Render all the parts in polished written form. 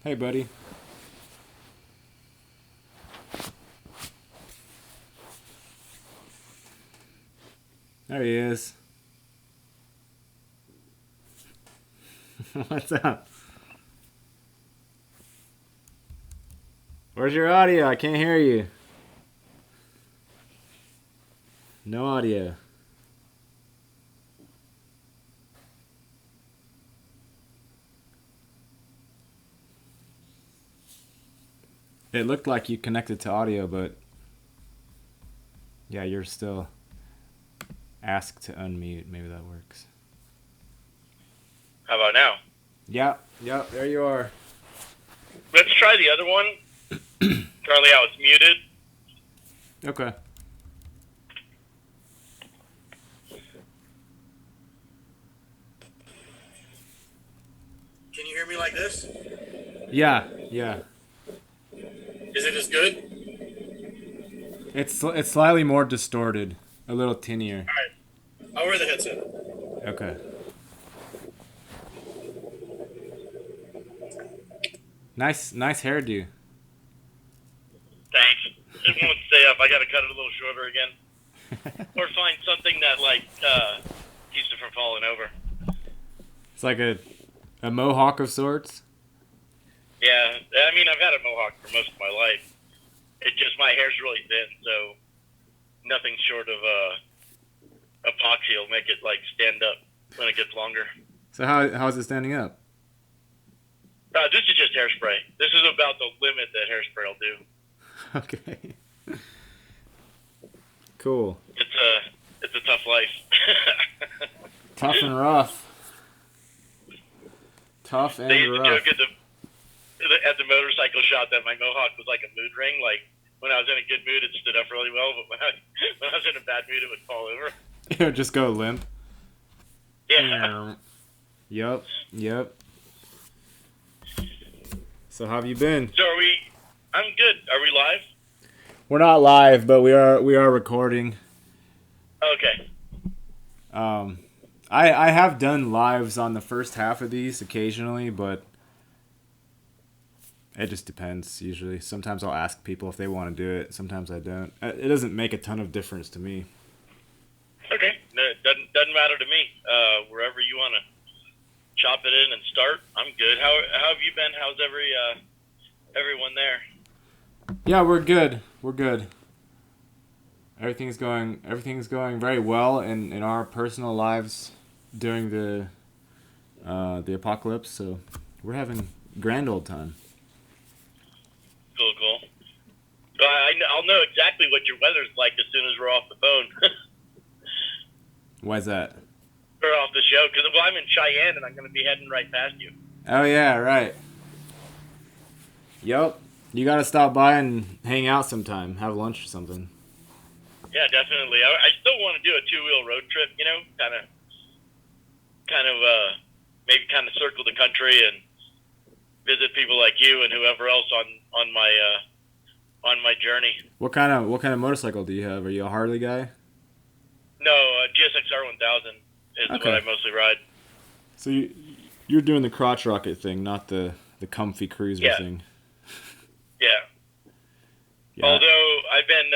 Hey, buddy. There he is. What's up? Where's your audio? I can't hear you. No audio. It looked like you connected to audio, but yeah, you're still asked to unmute. Maybe that works. How about now? Yeah, there you are. Let's try the other one. Currently, I was muted. Okay. Can you hear me like this? Yeah. Is it as good? It's slightly more distorted, a little tinnier. All right. I'll wear the headset. Okay. Nice hairdo. Thanks. It won't stay up. I got to cut it a little shorter again, or find something that keeps it from falling over. It's like a mohawk of sorts. Yeah, I mean I've had a mohawk for most of my life. It just my hair's really thin, so nothing short of epoxy will make it like stand up when it gets longer. So how's it standing up? This is just hairspray. This is about the limit that hairspray will do. Okay. Cool. It's a tough life. Tough and rough. Tough and They used to rough. joke at the motorcycle shop that my mohawk was like a mood ring. Like when I was in a good mood, it stood up really well, but when I was in a bad mood, it would fall over. It would just go limp. Yeah. Yep. So how have you been? So I'm good. Are we live? We're not live, but we are recording. Okay. I have done lives on the first half of these occasionally, but it just depends usually. Sometimes I'll ask people if they want to do it. Sometimes I don't. It doesn't make a ton of difference to me. Okay. No, it doesn't matter to me. Wherever you want to chop it in and start, I'm good. How have you been? How's everyone there? Yeah, we're good. Everything's going very well in our personal lives during the apocalypse. So we're having a grand old time. Cool. I'll know exactly what your weather's like as soon as we're off the phone. Why's that? Or off the show, because I'm in Cheyenne and I'm going to be heading right past you. Oh yeah, right. Yep. You gotta stop by and hang out sometime. Have lunch or something. Yeah, definitely. I still want to do a 2-wheel road trip, maybe kind of circle the country and visit people like you and whoever else on my journey. What kind of motorcycle do you have? Are you a Harley guy? No, GSX-R 1000 is Okay. what I mostly ride. So you're doing the crotch rocket thing, not the comfy cruiser thing. Yeah. Although I've been,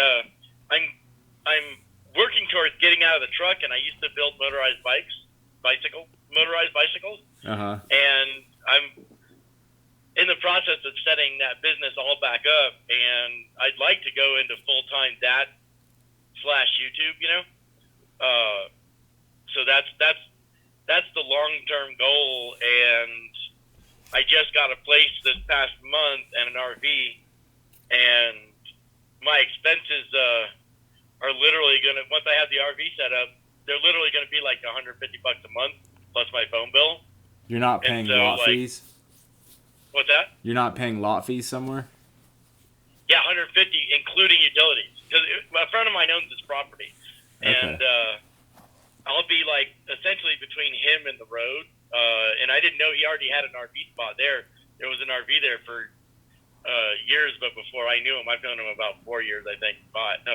I'm working towards getting out of the truck, and I used to build motorized bicycles, Uh-huh. and I'm in the process of setting that business all back up, and I'd like to go into full-time that / YouTube, so that's the long-term goal, and I just got a place this past month and an RV, and my expenses are literally gonna, once I have the RV set up, they're literally gonna be like $150 a month plus my phone bill. You're not paying lot fees? What's that? You're not paying lot fees somewhere? Yeah, 150 including utilities. Because a friend of mine owns this property, and I'll be like essentially between him and the road. And I didn't know he already had an RV spot there. There was an RV there for years, but before I knew him, I've known him about 4 years, I think. 5.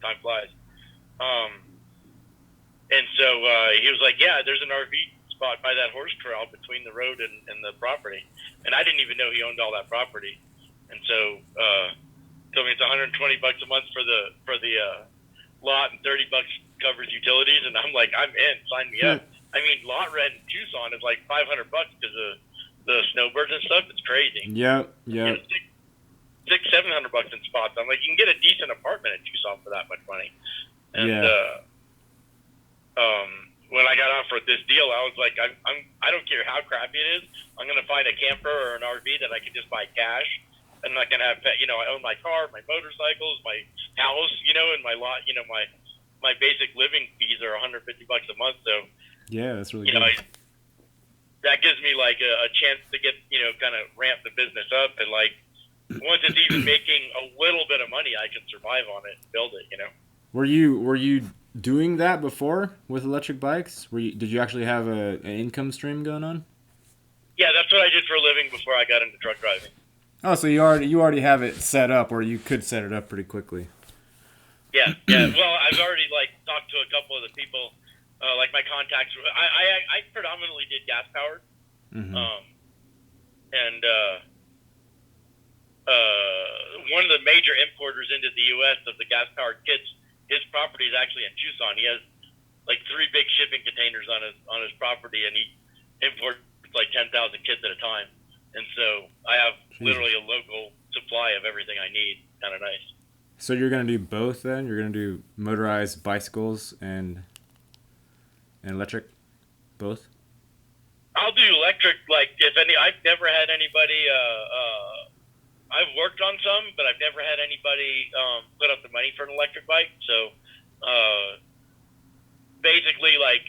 Time flies. And so he was like, "Yeah, there's an RV spot by that horse corral between the road and the property, and I didn't even know he owned all that property. And so told me it's $120 a month for the lot, and $30 covers utilities, and I'm like, I'm in, sign me up. I mean, lot rent in Tucson is like $500 because of the snowbirds and stuff. It's crazy. Yep. You know, $600-700 in spots. I'm like, you can get a decent apartment in Tucson for that much money. And when I got offered this deal, I was like, I don't care how crappy it is. I'm gonna find a camper or an RV that I can just buy cash. I'm not gonna have, I own my car, my motorcycles, my house, and my lot. My basic living fees are $150 a month. So yeah, that's really good. That gives me like a chance to get, kind of ramp the business up, and like once it's even making a little bit of money, I can survive on it and build it. Were you doing that before with electric bikes? Did you actually have an income stream going on? Yeah, that's what I did for a living before I got into truck driving. Oh, so you already have it set up, or you could set it up pretty quickly. Yeah. Well, I've already talked to a couple of the people, like my contacts. I predominantly did gas powered, Mm-hmm. And one of the major importers into the U.S. of the gas powered kits, his property is actually in Tucson. He has like 3 big shipping containers on his property, and he imports like 10,000 kits at a time. And so I have literally a local supply of everything I need. Kind of nice. So you're gonna do both then? You're gonna do motorized bicycles and electric, both? I'll do electric. If any, I've never had anybody. I've worked on some, but I've never had anybody put up the money for an electric bike. So basically, I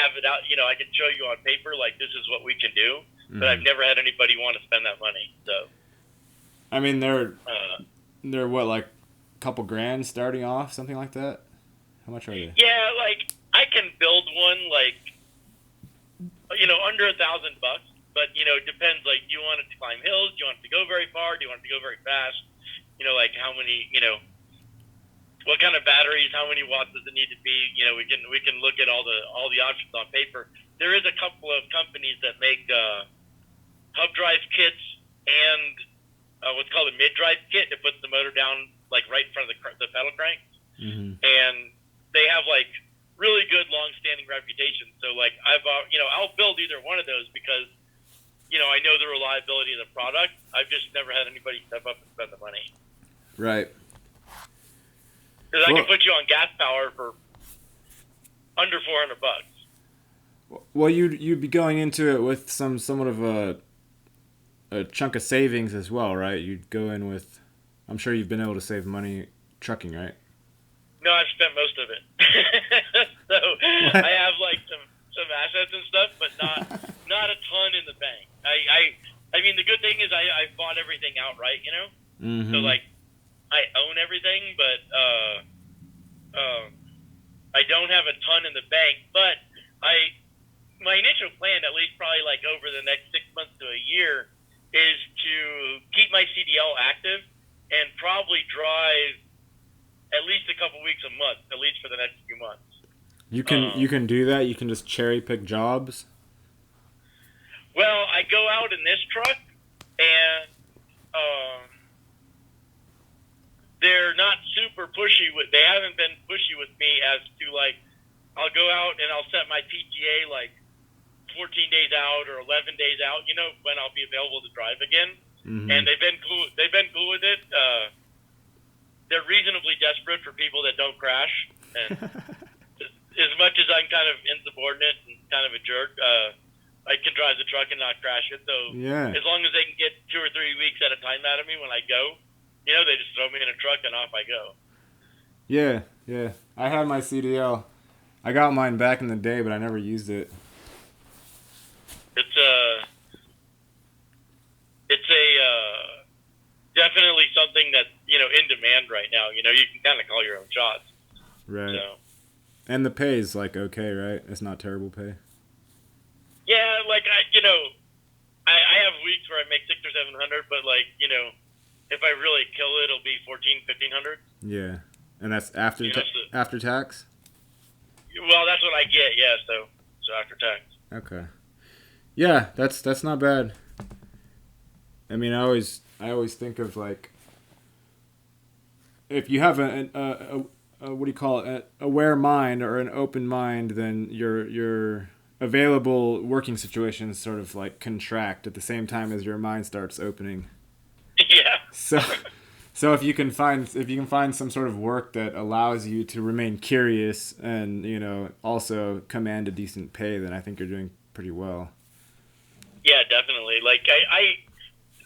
have it out. I can show you on paper, this is what we can do. But I've never had anybody want to spend that money. So, I mean, they're what, like a couple grand starting off, something like that? How much are they? Yeah, I can build one under $1,000. But it depends. Do you want it to climb hills? Do you want it to go very far? Do you want it to go very fast? How many? What kind of batteries? How many watts does it need to be? We can look at all the options on paper. There is a couple of companies that make hub drive kits and what's called a mid drive kit that puts the motor down right in front of the pedal crank, and they have really good long standing reputation. So I'll build either one of those because I know the reliability of the product. I've just never had anybody step up and spend the money. Right. Because I can put you on gas power for under $400. Well, you'd be going into it with somewhat of a chunk of savings as well, right? You'd go in with, I'm sure you've been able to save money trucking, right? No, I've spent most of it. So what? I have some assets and stuff, but not a ton in the bank. I mean, the good thing is I bought everything outright, So I own everything, but I don't have a ton in the bank. But my initial plan, at least probably over the next 6 months to a year, is to keep my CDL active and probably drive at least a couple weeks a month, at least for the next few months. You can do that? You can just cherry pick jobs? Well, I go out in this truck, and they're not super pushy they haven't been pushy with me as to I'll go out and I'll set my PTA 14 days out or 11 days out, when I'll be available to drive again. And they've been cool with it. They're reasonably desperate for people that don't crash. And as much as I'm kind of insubordinate and kind of a jerk, I can drive the truck and not crash it. So as long as they can get 2 or 3 weeks at a time out of me when I go, they just throw me in a truck and off I go. Yeah. I had my CDL. I got mine back in the day, but I never used it. It's definitely something that's in demand right now. You can kind of call your own shots. Right. So. And the pay is okay, right? It's not terrible pay. Yeah, I have weeks where I make $600 or $700, but if I really kill it, it'll be $1,400, $1,500. Yeah, and that's after after tax. Well, that's what I get. Yeah, so after tax. Okay. Yeah, that's not bad. I mean, I always think of like if you have a what do you call it, a aware mind or an open mind, then your available working situations sort of like contract at the same time as your mind starts opening. Yeah. So so if you can find some sort of work that allows you to remain curious and also command a decent pay, then I think you're doing pretty well. Yeah, definitely. Like I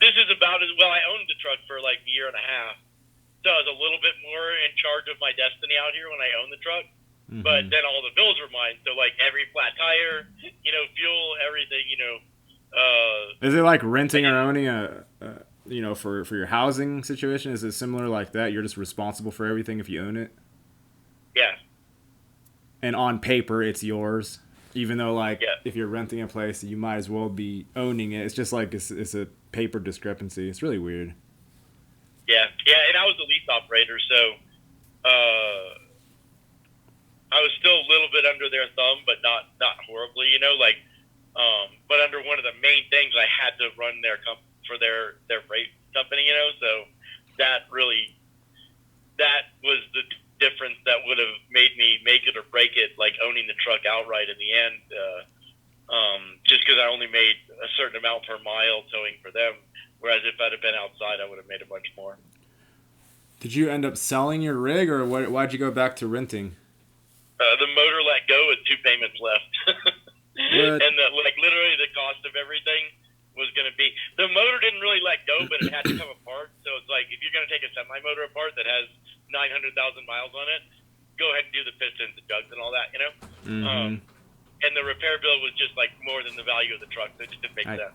this is about as well. I owned the truck for like a year and a half, so I was a little bit more in charge of my destiny out here when I owned the truck. But Hmm. then all the bills were mine. So like every flat tire, fuel, everything. Is it like I renting or didn't. owning for your housing situation? Is it similar like that? You're just responsible for everything if you own it, Yeah, and on paper it's yours. Even though like yeah, if you're renting a place, you might as well be owning it. It's just like it's a paper discrepancy. It's really weird. yeah, yeah. And I was a lease operator, so uh, I was still a little bit under their thumb, but not horribly. But under one of the main things, I had to run their for their freight company. So that really that was the difference that would have made me make it or break it, like owning the truck outright in the end. Just because I only made a certain amount per mile towing for them, whereas if I'd have been outside, I would have made a bunch more. Did you end up selling your rig, or why'd you go back to renting? The motor let go with two payments left, What? and like literally the cost of everything was going to be the motor didn't really let go, but it had to come apart. So it's like if you're going to take a semi motor apart that has 900,000 miles on it, go ahead and do the pistons and jugs and all that. Mm-hmm. And the repair bill was just like more than the value of the truck, so it just didn't make I sense.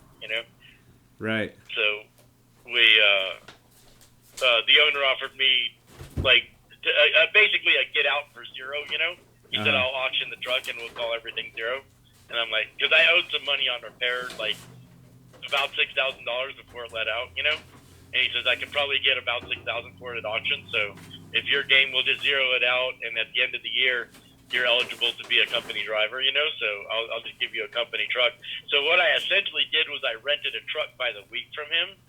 Right. So we the owner offered me like basically a get out for zero. He said Uh-huh. I'll auction the truck and we'll call everything zero. And I'm like, because I owed some money on repair, like about $6,000 before it let out. And he says I could probably get about 6,000 for it at auction. So if your game, we'll just zero it out, and at the end of the year, you're eligible to be a company driver. So I'll just give you a company truck. So what I essentially did was I rented a truck by the week from him.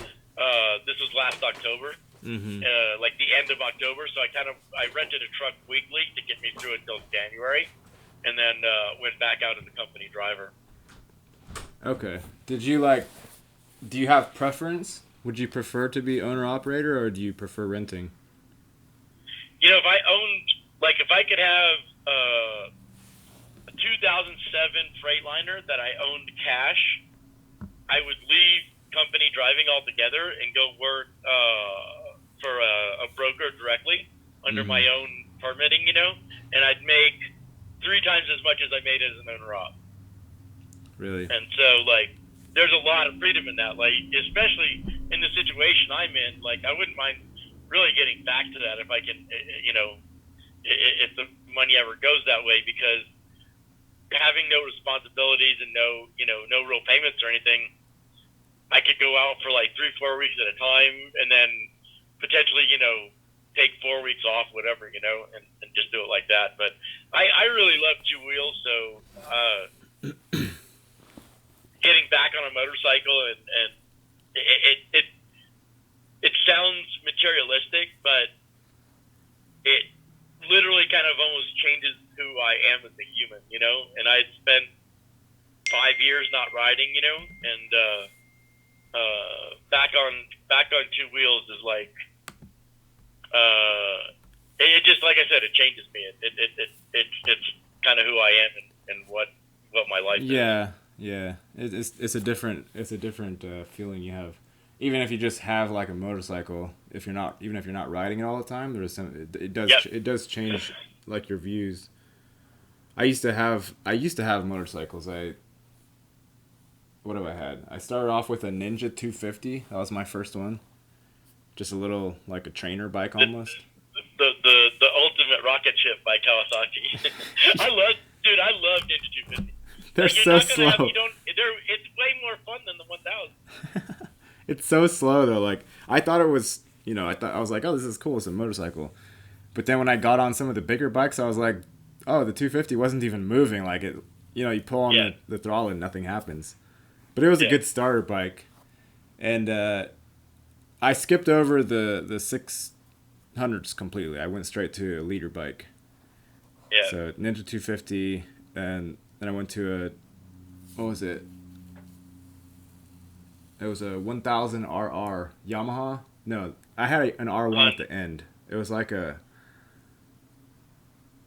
This was last October, Mm-hmm. like the end of October. So I rented a truck weekly to get me through until January, and then went back out as a company driver. Okay. Do you have preference? Would you prefer to be owner operator, or do you prefer renting? If I owned, like, if I could have a 2007 Freightliner that I owned cash, I would leave company driving altogether and go work for a broker directly under my Mm-hmm. own permitting, and I'd make three times as much as I made as an owner op. Really? And so, like, there's a lot of freedom in that, like, especially in the situation I'm in. Like, I wouldn't mind really getting back to that if I can, if the money ever goes that way, because having no responsibilities and no real payments or anything, I could go out for like 3-4 weeks at a time, and then potentially, take 4 weeks off, whatever, and just do it like that. But I really love two wheels, so getting back on a motorcycle and it sounds materialistic, but it literally kind of almost changes who I am as a human. And I spent 5 years not riding, and back on two wheels is like it just, like I said, it changes me. It's kind of who I am and what my life is. Yeah, yeah. It's a different feeling you have. Even if you just have like a motorcycle, even if you're not riding it all the time, it does Yep. it does change like your views. I used to have motorcycles. What have I had? I started off with a Ninja 250. That was my first one. Just a little like a trainer bike almost. The ultimate rocket ship by Kawasaki. I love Ninja 250. They're Like, you're so not gonna have slow. you don't. It's way more fun than the 1000. It's so slow though. Like I thought it was, I was like, oh, this is cool. It's a motorcycle. But then when I got on some of the bigger bikes, I was like, oh, the 250 wasn't even moving. Like you pull on Yeah. the throttle and nothing happens. But it was a Yeah. good starter bike, and I skipped over the 600s completely. I went straight to a leader bike. Yeah. So Ninja 250, and then I went to a, what was it? It was a 1000 RR Yamaha. No, I had an R1 at the end. It was like a,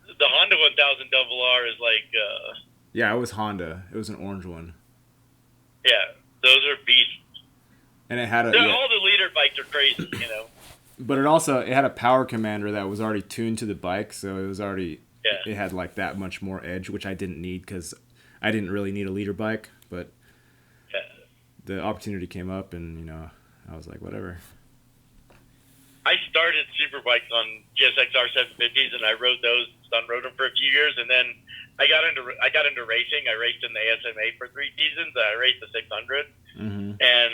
The Honda 1000 double R is like, yeah, it was Honda. It was an orange one, yeah, those are beasts. and it had a, All the leader bikes are crazy, but it had a power commander that was already tuned to the bike, so it was already, it had like that much more edge, which I didn't need because I didn't really need a leader bike, but Yeah. the opportunity came up, and I was like, whatever. I started superbikes on GSXR 750s, and I rode those, rode them for a few years, and then I got into racing. I raced in the ASMA for 3 seasons. I raced the 600, and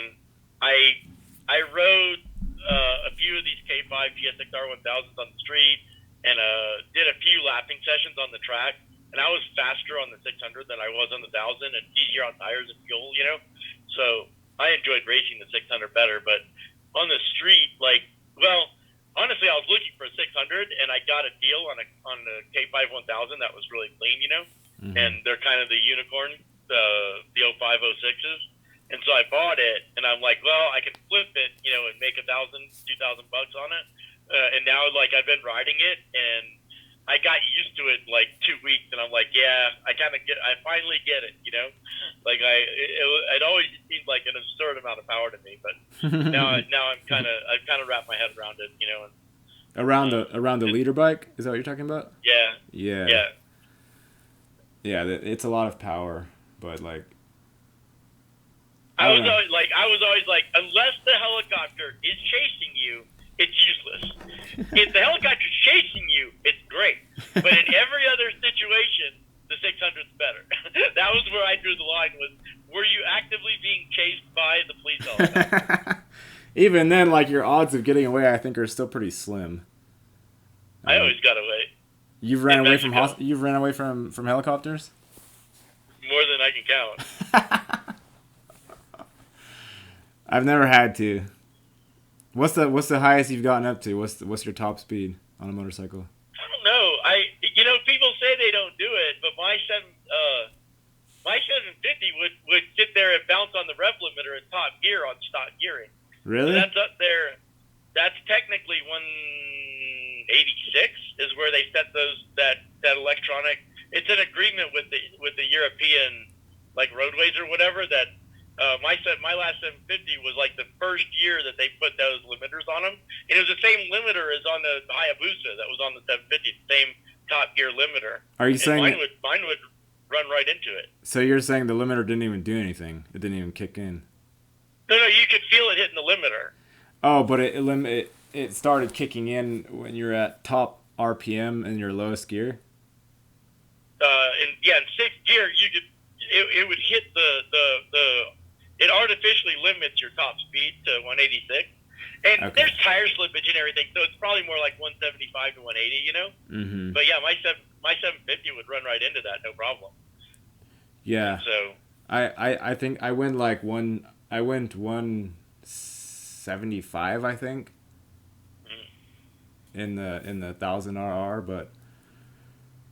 I rode a few of these K5 GSXR 1000s on the street, and did a few lapping sessions on the track. And I was faster on the 600 than I was on the 1000, and easier on tires and fuel, So I enjoyed racing the 600 better, but on the street, honestly, I was looking for a 600, and I got a deal on the K5 1000 that was really clean, and they're kind of the unicorn, the 05, 06s. And so I bought it, and I'm like, well, I can flip it, and make $1,000, $2,000 on it. And now, I've been riding it, and I got used to it in 2 weeks, and I'm like, yeah, I finally get it, it always seemed like an absurd amount of power to me, but now I've kind of wrapped my head around it, and Around the leader bike, is that what you're talking about? Yeah. Yeah, it's a lot of power, but I was always like, unless the helicopter is chasing you, it's useless. If the helicopter's chasing you, it's great. But in every other situation, the 600's better. That was where I drew the line. Were you actively being chased by the police helicopter? Even then, your odds of getting away, I think, are still pretty slim. I always got away. You've ran away from helicopters? More than I can count. I've never had to. What's the highest you've gotten up to? What's your top speed on a motorcycle? I don't know. People say they don't do it, but my 750 would sit there and bounce on the rev limiter in top gear on stock gearing. Really? So that's up there. That's technically 186 is where they set that electronic. It's an agreement with the European roadways or whatever that. My last 750 was the first year that they put those limiters on them, and it was the same limiter as on the Hayabusa that was on the 750, same top gear limiter. Are you saying mine would run right into it? So you're saying the limiter didn't even do anything? It didn't even kick in? No, you could feel it hitting the limiter. Oh, but it started kicking in when you're at top RPM in your lowest gear. In sixth gear, it would hit it artificially limits your top speed to 186. And Okay. there's tire slippage and everything, so it's probably more like 175 to 180, Mm-hmm. But yeah, my 750 would run right into that, no problem. Yeah. So I think I went 175, I think. In the 1000 RR, but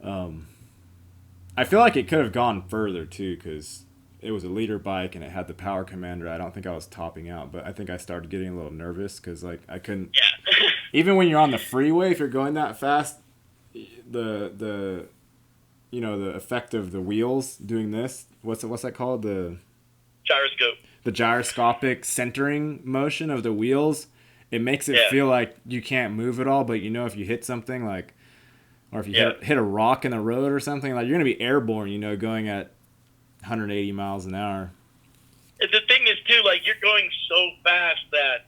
I feel like it could have gone further too, because it was a leader bike and it had the power commander. I don't think I was topping out, but I think I started getting a little nervous because I couldn't. yeah. Even when you're on the freeway, if you're going that fast, the effect of the wheels doing this. What's that called? The Gyroscope. The gyroscopic centering motion of the wheels. It makes it feel like you can't move at all, but if you hit something or if you hit a rock in the road or something, you're gonna be airborne. Going at 180 miles an hour. The thing is too, you're going so fast that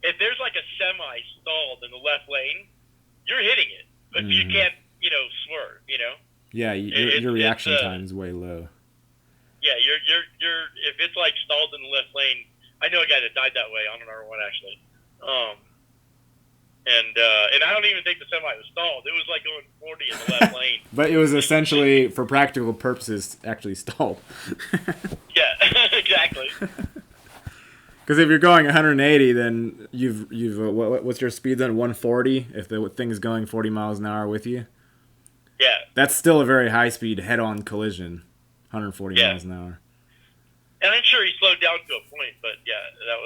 if there's a semi stalled in the left lane, you're hitting it, but you can't, swerve. Yeah, your reaction time is way low. Yeah, you're if it's stalled in the left lane. I know a guy that died that way on an R1 actually. and I don't even think the semi was stalled. It was like going 40 in the left lane. But it was essentially, for practical purposes, actually stalled. Yeah, exactly. Because if you're going 180, then what's your speed then? 140 if the thing is going 40 miles an hour with you. Yeah. That's still a very high speed head-on collision, 140 miles an hour. And I'm sure he slowed down to a point, but yeah, that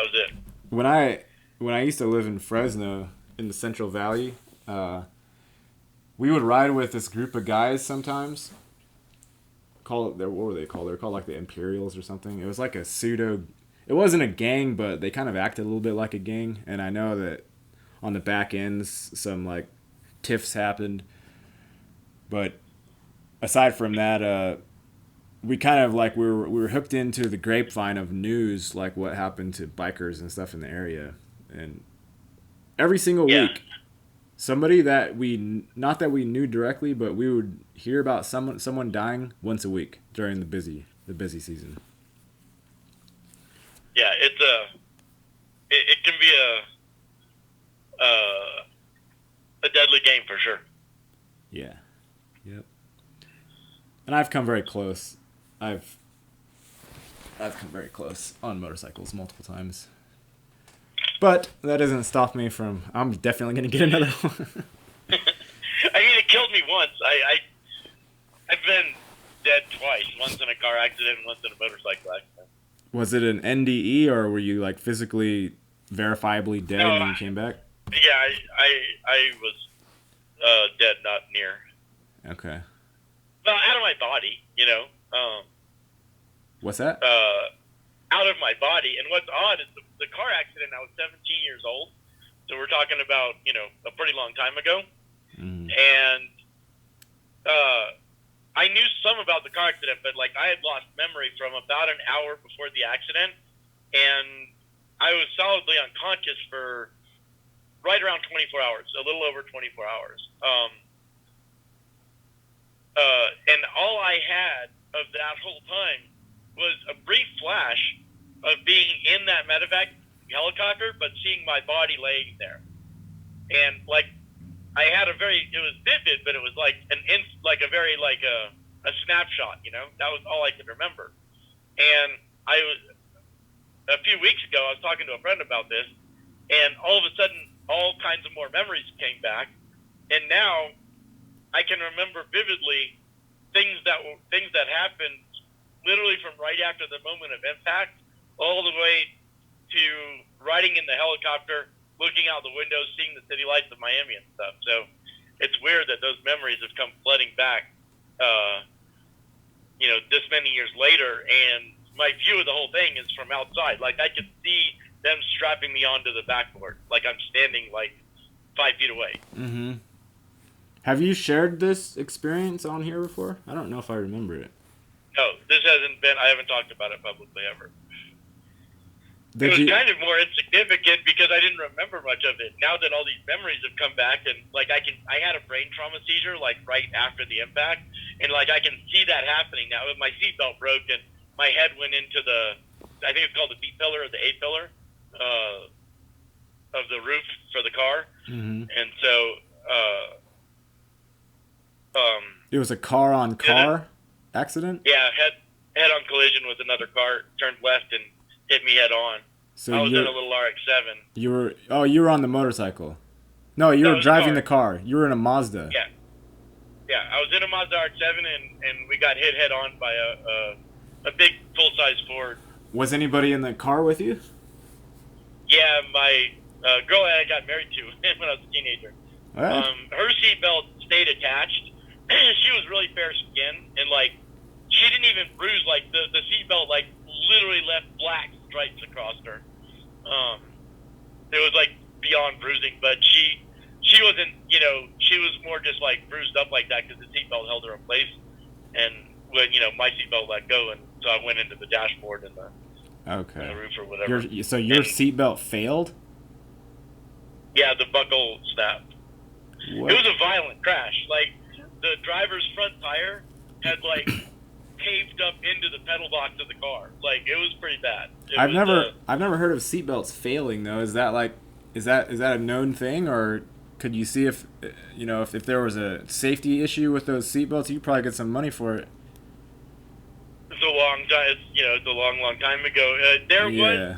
was it. When I used to live in Fresno in the Central Valley, we would ride with this group of guys sometimes. What were they called? They were called like the Imperials or something. It was like a pseudo. It wasn't a gang, but they kind of acted a little bit like a gang. And I know that on the back ends, some like tiffs happened. But aside from that, we kind of like we were hooked into the grapevine of news, like what happened to bikers and stuff in the area, and every single week, somebody that we not that we knew directly, but we would hear about someone dying once a week during the busy season. Yeah, it can be a deadly game for sure. Yeah. Yep. And I've come very close. I've come very close on motorcycles multiple times. But that doesn't stop me from... I'm definitely going to get another one. I mean, it killed me once. I've been dead twice. Once in a car accident and once in a motorcycle accident. Was it an NDE or were you like physically verifiably dead and then you came back? Yeah, I was dead, not near. Okay. Well, out of my body, you know. What's that? Out of my body. And what's odd is the car accident, I was 17 years old. So we're talking about, you know, a pretty long time ago. Mm. And I knew some about the car accident, but, like, I had lost memory from about an hour before the accident. And I was solidly unconscious for right around 24 hours, a little over 24 hours. And all I had of that whole time was a brief flash of being in that medevac helicopter, but seeing my body laying there. And like, I had it was vivid, but it was like a snapshot, you know, that was all I could remember. And a few weeks ago, I was talking to a friend about this, and all of a sudden, all kinds of more memories came back. And now I can remember vividly things that happened literally from right after the moment of impact all the way to riding in the helicopter, looking out the window, seeing the city lights of Miami and stuff. So it's weird that those memories have come flooding back, you know, this many years later. And my view of the whole thing is from outside. Like, I could see them strapping me onto the backboard. Like, I'm standing like 5 feet away. Mm-hmm. Have you shared this experience on here before? I don't know if I remember it. No, I haven't talked about it publicly ever. It was kind of more insignificant because I didn't remember much of it. Now that all these memories have come back, and like I had a brain trauma seizure like right after the impact, and like I can see that happening now. My seatbelt broke and my head went into I think it's called the B pillar or the A pillar of the roof for the car, and so it was a car-on-car accident? Yeah, head-on collision with another car, turned left and hit me head-on. So I was in a little RX-7. You were on the motorcycle. No, you were driving the car. You were in a Mazda. Yeah. Yeah, I was in a Mazda RX-7 and we got hit head-on by a big full-size Ford. Was anybody in the car with you? Yeah, my girl that I got married to when I was a teenager. Right. Her seatbelt stayed attached. She was really fair skinned, and like she didn't even bruise. Like the seatbelt like literally left black stripes across her. It was like beyond bruising, but she wasn't. You know, she was more just like bruised up like that because the seatbelt held her in place. And when my seatbelt let go, and so I went into the dashboard and the roof or whatever. So your seatbelt failed? Yeah, the buckle snapped. What? It was a violent crash. Like, the driver's front tire had, like, caved up into the pedal box of the car. Like, it was pretty bad. I've never heard of seatbelts failing, though. Is is that a known thing, or could you see if if there was a safety issue with those seatbelts, you probably get some money for it. It's a long time. It's a long, long time ago. There Yeah. was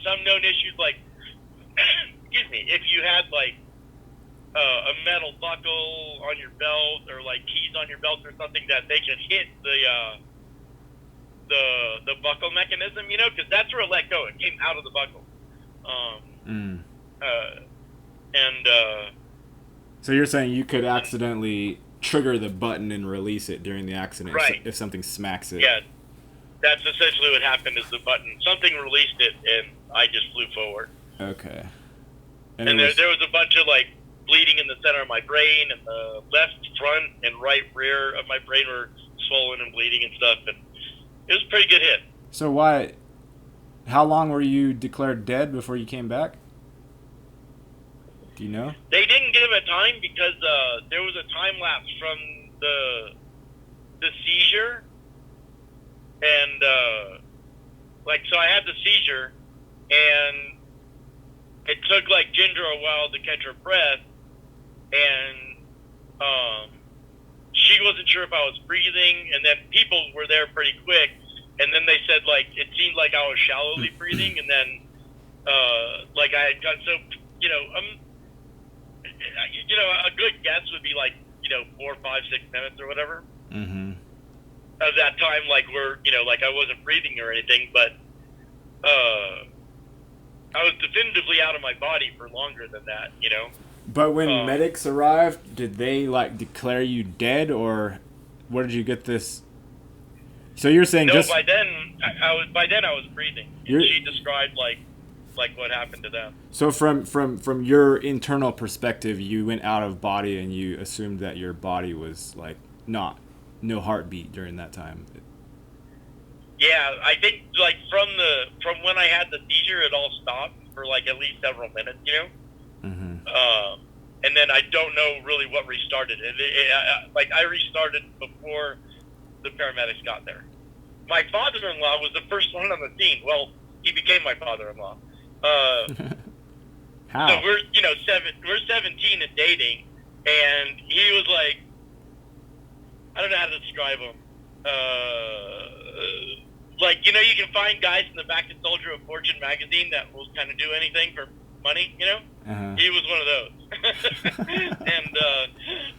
some known issues, like excuse me, if you had like a metal buckle on your belt or like keys on your belt or something, that they could hit the buckle mechanism, because that's where it let go. It came out of the buckle. Mm. And So you're saying you could accidentally trigger the button and release it during the accident, Right. if something smacks it. yeah, that's essentially what happened. Is the button, something released it, and I just flew forward. Okay. And it there was a bunch of like bleeding in the center of my brain, and the left front and right rear of my brain were swollen and bleeding and stuff, and it was a pretty good hit. So how long were you declared dead before you came back? Do you know? They didn't give a time because there was a time lapse from the seizure, and so I had the seizure, and it took like Ginger a while to catch her breath, and she wasn't sure if I was breathing, and then people were there pretty quick, and then they said like it seemed like I was shallowly breathing, and then like I had got so a good guess would be like 4, 5, 6 minutes or whatever Mm-hmm. of that time, like where like I wasn't breathing or anything, but I was definitively out of my body for longer than that. But when medics arrived, did they like declare you dead, or where did you get this? So you're saying No, just by then I was breathing. You're- She described like what happened to them. so from your internal perspective, you went out of body and you assumed that your body was like no heartbeat during that time. Yeah, I think like from when I had the seizure, it all stopped for like at least several minutes, Mm-hmm. and then I don't know really what restarted it. I restarted before the paramedics got there. My father-in-law was the first one on the scene. Well, he became my father-in-law. How? So we're 17 and dating, and he was like, I don't know how to describe him. You can find guys in the back of Soldier of Fortune magazine that will kind of do anything for money, Uh-huh. He was one of those. And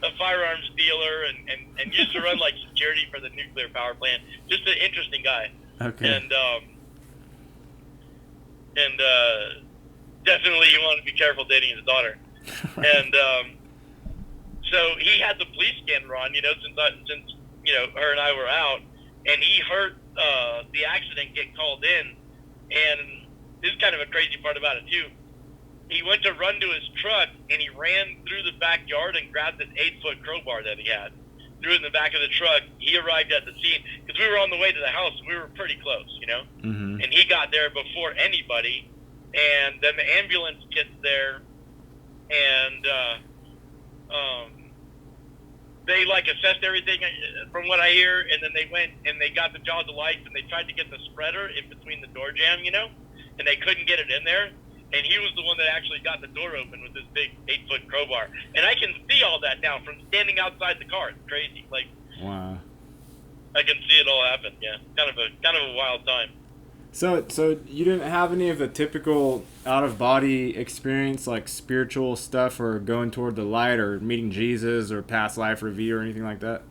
a firearms dealer, and used to run like security for the nuclear power plant. Just an interesting guy. Okay. And definitely you want to be careful dating his daughter. And so he had the police scanner on, since her and I were out, and he heard the accident get called in. And this is kind of a crazy part about it too. He went to run to his truck, and he ran through the backyard and grabbed an 8-foot crowbar that he had, threw it in the back of the truck. He arrived at the scene because we were on the way to the house. We were pretty close, Mm-hmm. and he got there before anybody. And then the ambulance gets there, and they like assessed everything from what I hear, and then they went and they got the jaws of life, and they tried to get the spreader in between the door jamb, and they couldn't get it in there. And he was the one that actually got the door open with this big 8-foot crowbar. And I can see all that now from standing outside the car. It's crazy. Like, Wow. I can see it all happen. Yeah, kind of a wild time. So you didn't have any of the typical out-of-body experience, like spiritual stuff, or going toward the light, or meeting Jesus, or past life review, or anything like that?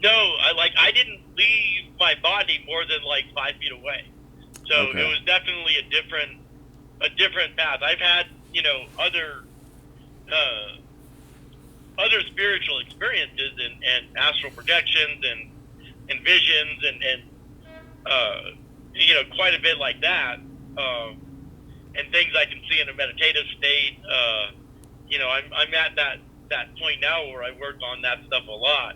No, I didn't leave my body more than like 5 feet away. So Okay. it was definitely a different path. I've had other spiritual experiences and astral projections and visions and quite a bit like that, and things I can see in a meditative state. I'm at that point now where I work on that stuff a lot.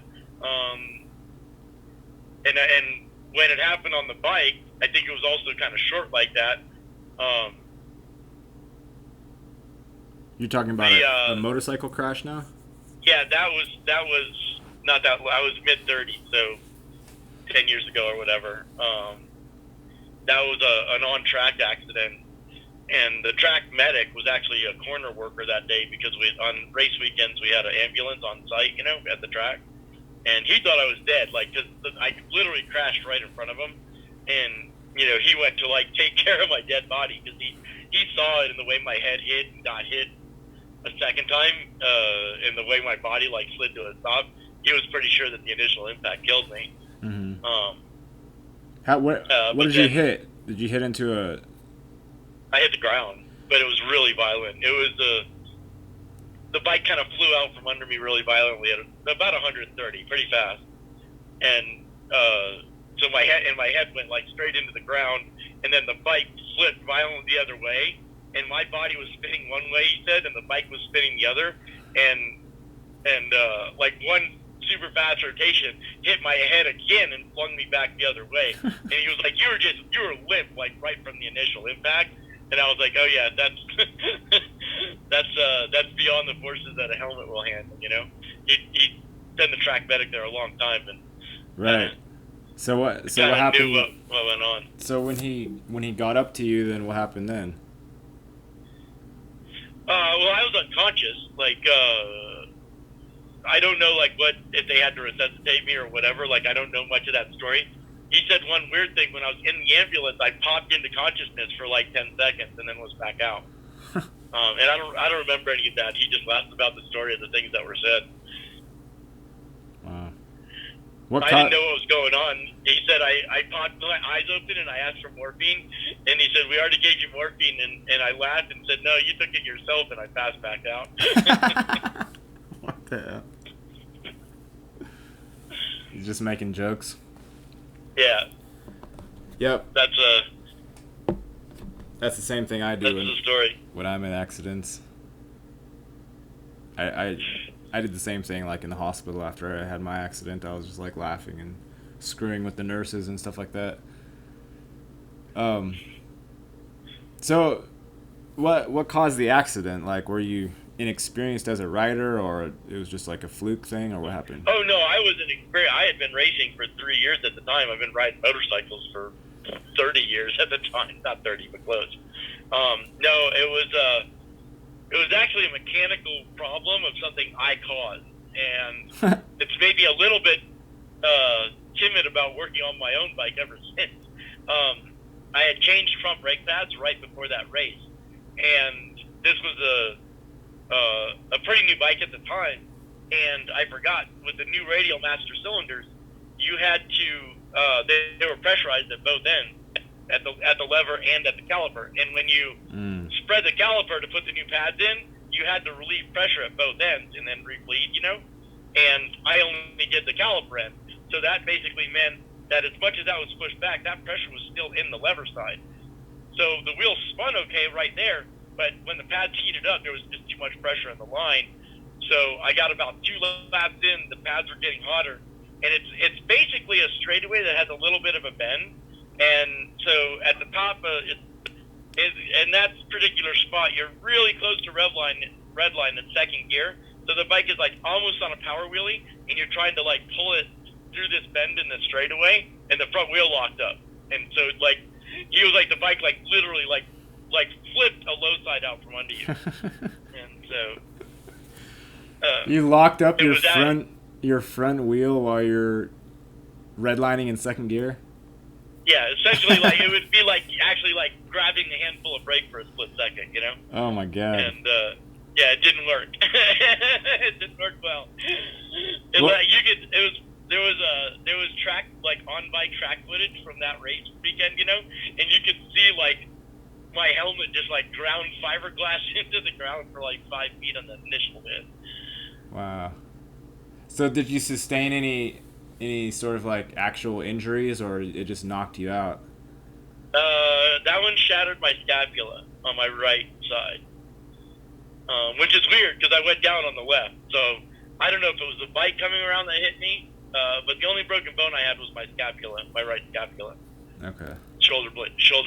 And when it happened on the bike, I think it was also kind of short like that. You're talking about a motorcycle crash now? Yeah, that was not that. I was mid-30s, so 10 years ago or whatever. That was an on-track accident, and the track medic was actually a corner worker that day because on race weekends we had an ambulance on site, at the track, and he thought I was dead, like, because I literally crashed right in front of him, and he went to like take care of my dead body because he saw it in the way my head hit and got hit a second time, in the way my body like slid to a stop. He was pretty sure that the initial impact killed me. Mm-hmm. What did you hit? Did you hit into a? I hit the ground, but it was really violent. It was the bike kind of flew out from under me really violently at about 130, pretty fast, and so my head went like straight into the ground, and then the bike flipped violently the other way, and my body was spinning one way, he said, and the bike was spinning the other, and like one super fast rotation hit my head again and flung me back the other way. And he was like, you were limp, like right from the initial impact. And I was like, oh yeah, that's beyond the forces that a helmet will handle. He'd been the track medic there a long time, and right. So what happened? Knew what went on. So when he got up to you, then what happened then? Well, I was unconscious. Like, I don't know, like, if they had to resuscitate me or whatever. Like, I don't know much of that story. He said one weird thing. When I was in the ambulance, I popped into consciousness for like 10 seconds and then was back out. And I don't remember any of that. He just laughed about the story of the things that were said. Wow. I didn't know what was going on. He said I popped my eyes open and I asked for morphine, and he said, we already gave you morphine, and I laughed and said, no, you took it yourself, and I passed back out. What the hell? He's just making jokes. Yeah. Yep. That's the same thing I do. That's the story. When I'm in accidents. I did the same thing, like in the hospital after I had my accident. I was just like laughing and screwing with the nurses and stuff like that. So what caused the accident? Like, were you inexperienced as a rider, or it was just like a fluke thing, or what happened? Oh no, I was inexperienced. I had been racing for 3 years at the time. I've been riding motorcycles for 30 years at the time. Not 30, but close. No, it was actually a mechanical problem of something I caused, and it's made me a little bit timid about working on my own bike ever since. I had changed front brake pads right before that race, and this was a pretty new bike at the time, and I forgot, with the new radial master cylinders, you had to they were pressurized at both ends, at the lever and at the caliper, and when you spread the caliper to put the new pads in, you had to relieve pressure at both ends and then rebleed, and I only did the caliper end, so that basically meant that as much as that was pushed back, that pressure was still in the lever side, so the wheel spun okay right there, but when the pads heated up, there was just too much pressure in the line, so I got about 2 laps in, the pads were getting hotter, and it's basically a straightaway that has a little bit of a bend, and so at the top, in that particular spot, you're really close to red line in second gear. So the bike is like almost on a power wheelie, and you're trying to like pull it through this bend in the straightaway, and the front wheel locked up. And so like he was like the bike like literally like flipped a low side out from under you. And so you locked up your front wheel while you're redlining in second gear. Yeah, essentially, like it would be like actually like grabbing a handful of brake for a split second, Oh my god! And yeah, it didn't work. It didn't work well. There was track like on bike track footage from that race weekend, and you could see like my helmet just like ground fiberglass into the ground for like 5 feet on the initial hit. Wow. So did you sustain any sort of like actual injuries, or it just knocked you out? That one shattered my scapula on my right side, which is weird because I went down on the left. So I don't know if it was the bike coming around that hit me, but the only broken bone I had was my scapula, my right scapula. Okay. Shoulder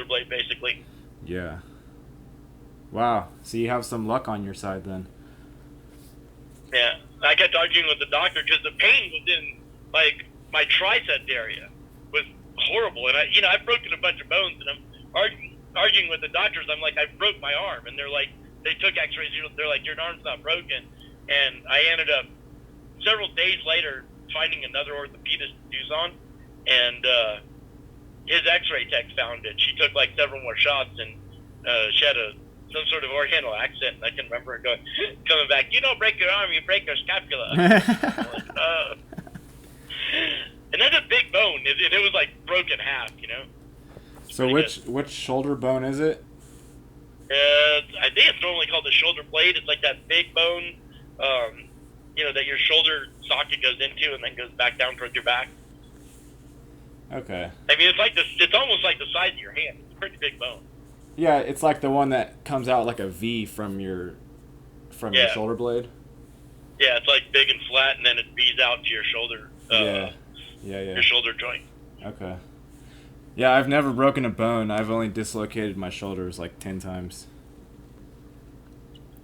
blade, basically. Yeah. Wow. So you have some luck on your side then. Yeah. I kept arguing with the doctor because the pain was in like my tricep area was horrible, and I've broken a bunch of bones, and I'm arguing with the doctors. I'm like, I broke my arm, and they're like, they took X-rays. They're like, your arm's not broken, and I ended up several days later finding another orthopedist in Tucson, and his X-ray tech found it. She took like several more shots, and she had some sort of Oriental accent, and I can remember her coming back. You don't break your arm, you break your scapula. I'm like, and that's a big bone. It was like broken half, you know. So which shoulder bone is it? I think it's normally called the shoulder blade. It's like that big bone, you know, that your shoulder socket goes into and then goes back down towards your back. Okay. I mean, it's like this. It's almost like the size of your hand. It's a pretty big bone. Yeah, it's like the one that comes out like a V from your shoulder blade. Yeah, it's like big and flat, and then it V's out to your shoulder. Yeah. Your shoulder joint. Okay. Yeah, I've never broken a bone. I've only dislocated my shoulders like 10 times.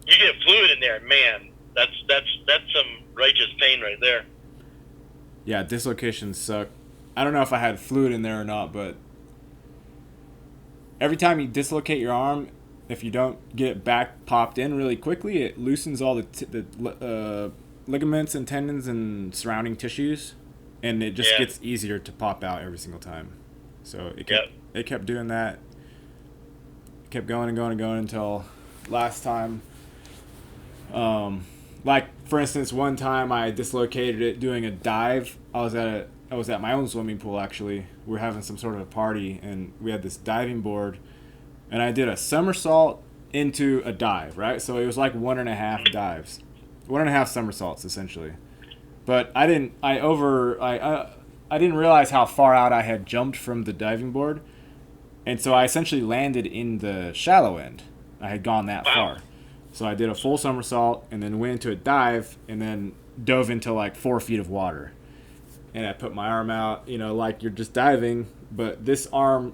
You get fluid in there, man. That's some righteous pain right there. Yeah, dislocations suck. I don't know if I had fluid in there or not, but every time you dislocate your arm, if you don't get it back popped in really quickly, it loosens all the ligaments and tendons and surrounding tissues, and it just gets easier to pop out every single time. So it kept doing that. It kept going and going and going until last time. Like for instance, one time I dislocated it doing a dive. I was at my own swimming pool actually. We were having some sort of a party, and we had this diving board, and I did a somersault into a dive, right? So it was like 1.5 dives, 1.5 somersaults essentially. But I didn't realize how far out I had jumped from the diving board, and so I essentially landed in the shallow end. I had gone that far. So I did a full somersault and then went into a dive and then dove into like 4 feet of water. And I put my arm out, you know, like you're just diving, but this arm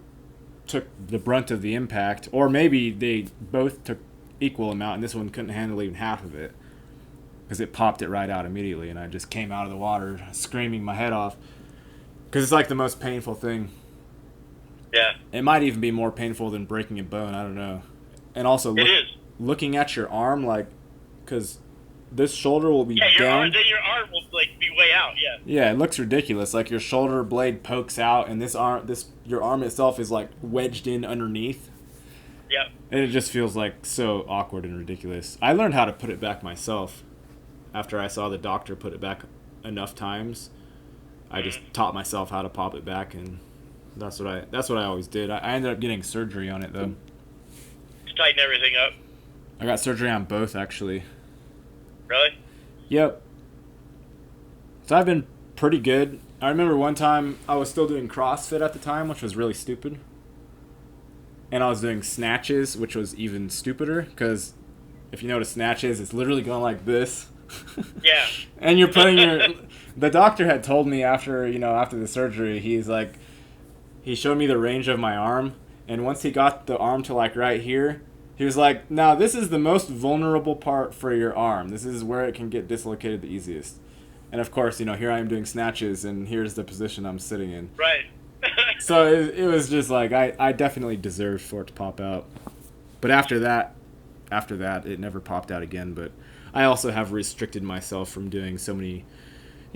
took the brunt of the impact, or maybe they both took equal amount, and this one couldn't handle even half of it because it popped it right out immediately, and I just came out of the water screaming my head off because it's like the most painful thing. Yeah. It might even be more painful than breaking a bone. I don't know. And also, looking at your arm, like, because this shoulder will be down. Then your arm will like be way out. Yeah. Yeah, it looks ridiculous. Like your shoulder blade pokes out, and your arm itself is like wedged in underneath. Yep. And it just feels like so awkward and ridiculous. I learned how to put it back myself after I saw the doctor put it back enough times. I just taught myself how to pop it back, and that's what I always did. I ended up getting surgery on it though. Just tighten everything up. I got surgery on both actually. Really? Yep. So I've been pretty good. I remember one time I was still doing CrossFit at the time, which was really stupid. And I was doing snatches, which was even stupider, because if you know what a snatch is, it's literally going like this. Yeah. And you're putting the doctor had told me after the surgery, he showed me the range of my arm, and once he got the arm to like right here, he was like, now this is the most vulnerable part for your arm. This is where it can get dislocated the easiest. And of course, here I am doing snatches, and here's the position I'm sitting in. Right. So it was just like, I definitely deserved for it to pop out. But after that, it never popped out again. But I also have restricted myself from doing so many,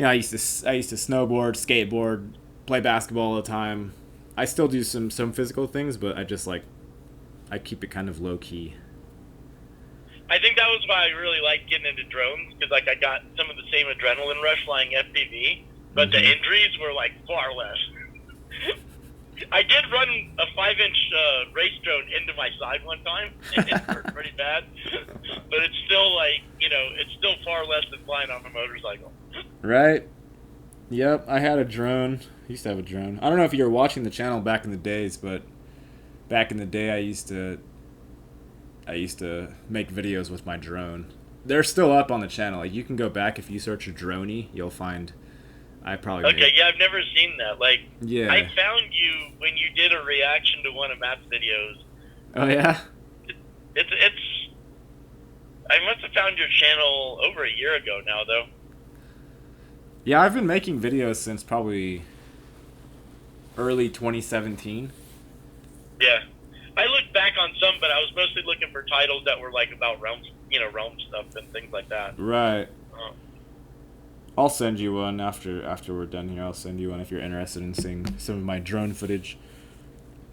I used to snowboard, skateboard, play basketball all the time. I still do some physical things, but I keep it kind of low key. I think that was why I really liked getting into drones, because I got some of the same adrenaline rush flying FPV, but the injuries were far less. I did run a 5-inch race drone into my side one time, and it hurt pretty bad. But it's still it's still far less than flying off a motorcycle. Right. Yep, I had a drone. I used to have a drone. I don't know if you were watching the channel back in the days, but back in the day, I used to make videos with my drone. They're still up on the channel. You can go back if you search a droney, you'll find. Okay, yeah, I've never seen that. Yeah. I found you when you did a reaction to one of Matt's videos. Oh yeah. It's. I must have found your channel over a year ago now, though. Yeah, I've been making videos since probably early 2017. Yeah. I looked back on some, but I was mostly looking for titles that were like about realm stuff and things like that. Right. Uh, I'll send you one after we're done here. I'll send you one if you're interested in seeing some of my drone footage.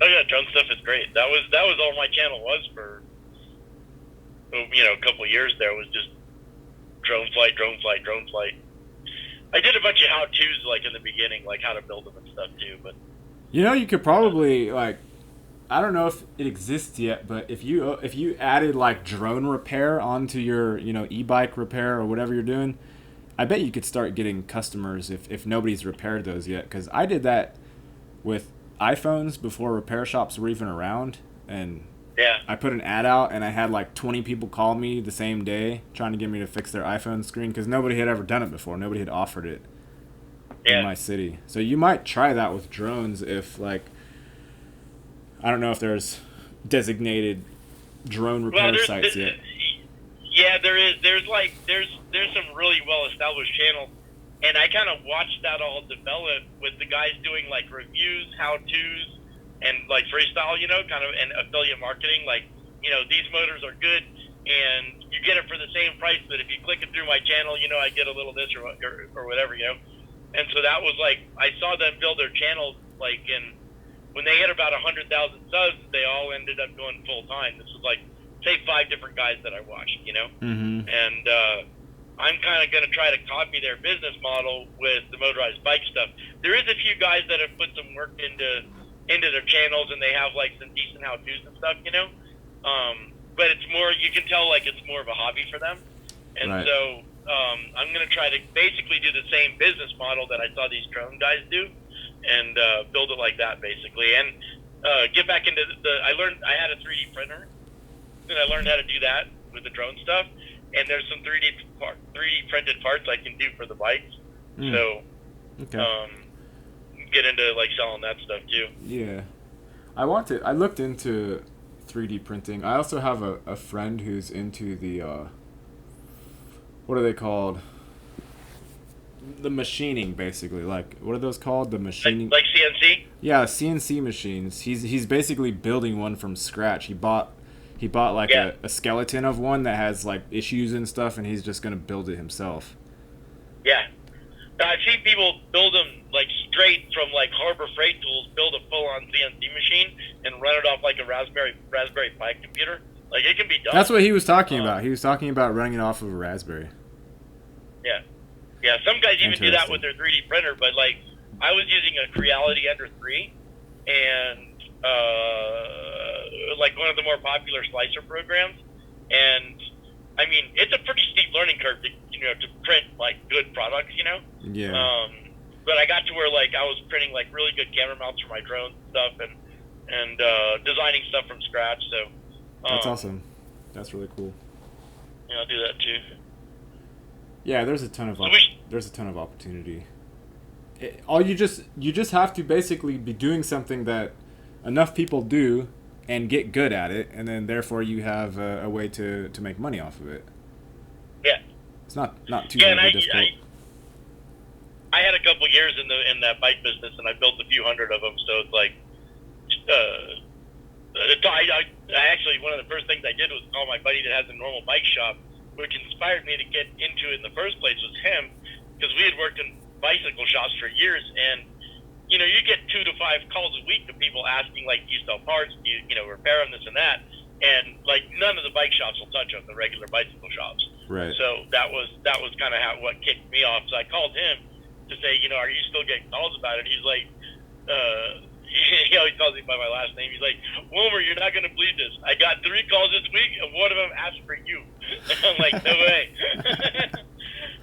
oh yeah, drone stuff is great. That was all my channel was for a couple of years. There was just drone flight, drone flight, drone flight. I did a bunch of how-tos like in the beginning, like how to build them and stuff too. But You could probably like, I don't know if it exists yet, but if you added like drone repair onto your e-bike repair or whatever you're doing, I bet you could start getting customers if nobody's repaired those yet. Because I did that with iPhones before repair shops were even around, and yeah, I put an ad out and I had like 20 people call me the same day trying to get me to fix their iPhone screen because nobody had ever done it before. Nobody had offered it in my city. So you might try that with drones if like, I don't know if there's designated drone repair sites yet. Yeah, there is. There's some really well established channels, and I kind of watched that all develop with the guys doing like reviews, how tos, and like freestyle, kind of and affiliate marketing. Like, these motors are good, and you get it for the same price. But if you click it through my channel, I get a little this or whatever, And so that was like I saw them build their channels like when they hit about 100,000 subs, they all ended up going full time. This was like, say, 5 different guys that I watched, Mm-hmm. And I'm kind of going to try to copy their business model with the motorized bike stuff. There is a few guys that have put some work into their channels, and they have like some decent how-tos and stuff, But it's more, you can tell like it's more of a hobby for them. And Right. so I'm going to try to basically do the same business model that I saw these drone guys do, and build it like that basically. And get back into I had a 3D printer. And I learned how to do that with the drone stuff, and there's some 3D printed parts I can do for the bikes. So, Okay. Get into like selling that stuff too. Yeah. I looked into 3D printing. I also have a friend who's into the what are they called? The machining, basically. Like, what are those called? The machining. Like CNC. Yeah, CNC machines. He's basically building one from scratch. He bought like a skeleton of one that has like issues and stuff, and he's just gonna build it himself. Yeah, I've seen people build them like straight from like Harbor Freight Tools, build a full-on CNC machine and run it off like a Raspberry Pi computer. Like, it can be done. That's what he was talking about. He was talking about running it off of a Raspberry. Yeah. Some guys even do that with their 3D printer, but like I was using a Creality Ender 3, and like one of the more popular slicer programs, and I mean it's a pretty steep learning curve to print like good products, Yeah. But I got to where like I was printing like really good camera mounts for my drones and stuff, and designing stuff from scratch. So That's awesome. That's really cool. Yeah, I'll do that too. Yeah, there's a ton of opportunity. You just have to basically be doing something that enough people do and get good at it, and then therefore you have a way to make money off of it. Yeah. It's not too difficult. I had a couple years in that bike business, and I built a few hundred of them. So it's like, I actually, one of the first things I did was call my buddy that has a normal bike shop, which inspired me to get into it in the first place was him, because we had worked in bicycle shops for years, and you get 2 to 5 calls a week of people asking like, do you sell parts, do you repair them, this and that, and like none of the bike shops will touch on the regular bicycle shops. Right. So that was kind of what kicked me off. So I called him to say, are you still getting calls about it? He's like, he always calls me by my last name. He's like, Wilmer, you're not going to believe this. I got 3 calls this week, and one of them asked for you. I'm like, no way.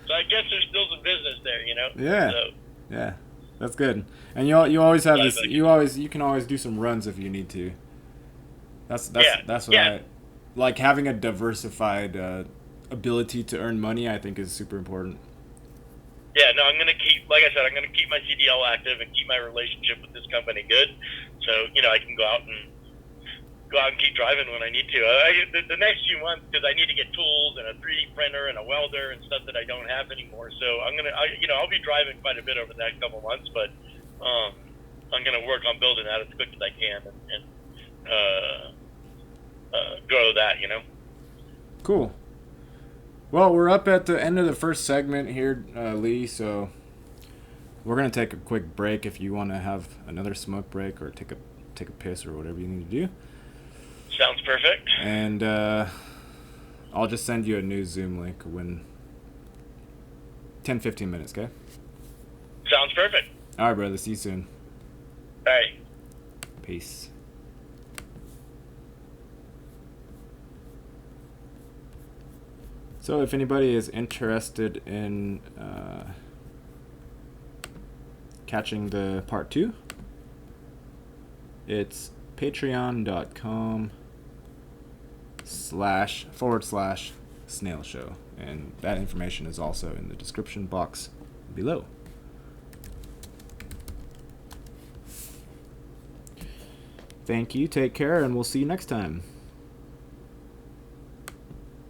So I guess there's still some business there, Yeah. So, yeah, that's good. And you always have this. You can always do some runs if you need to. That's what I like, having a diversified ability to earn money. I think is super important. Yeah, no, I'm gonna keep my CDL active and keep my relationship with this company good, so I can go out and keep driving when I need to. The next few months, because I need to get tools and a 3D printer and a welder and stuff that I don't have anymore. So I'll be driving quite a bit over the next couple months, but I'm gonna work on building that as quick as I can and grow that. Cool. Well, we're up at the end of the first segment here, Lee, so we're going to take a quick break if you want to have another smoke break or take a piss or whatever you need to do. Sounds perfect. And I'll just send you a new Zoom link when 10-15 minutes, okay? Sounds perfect. All right, brother. See you soon. All right. Peace. So if anybody is interested in catching the part 2, it's patreon.com//snail show, and that information is also in the description box below. Thank you, take care, and we'll see you next time.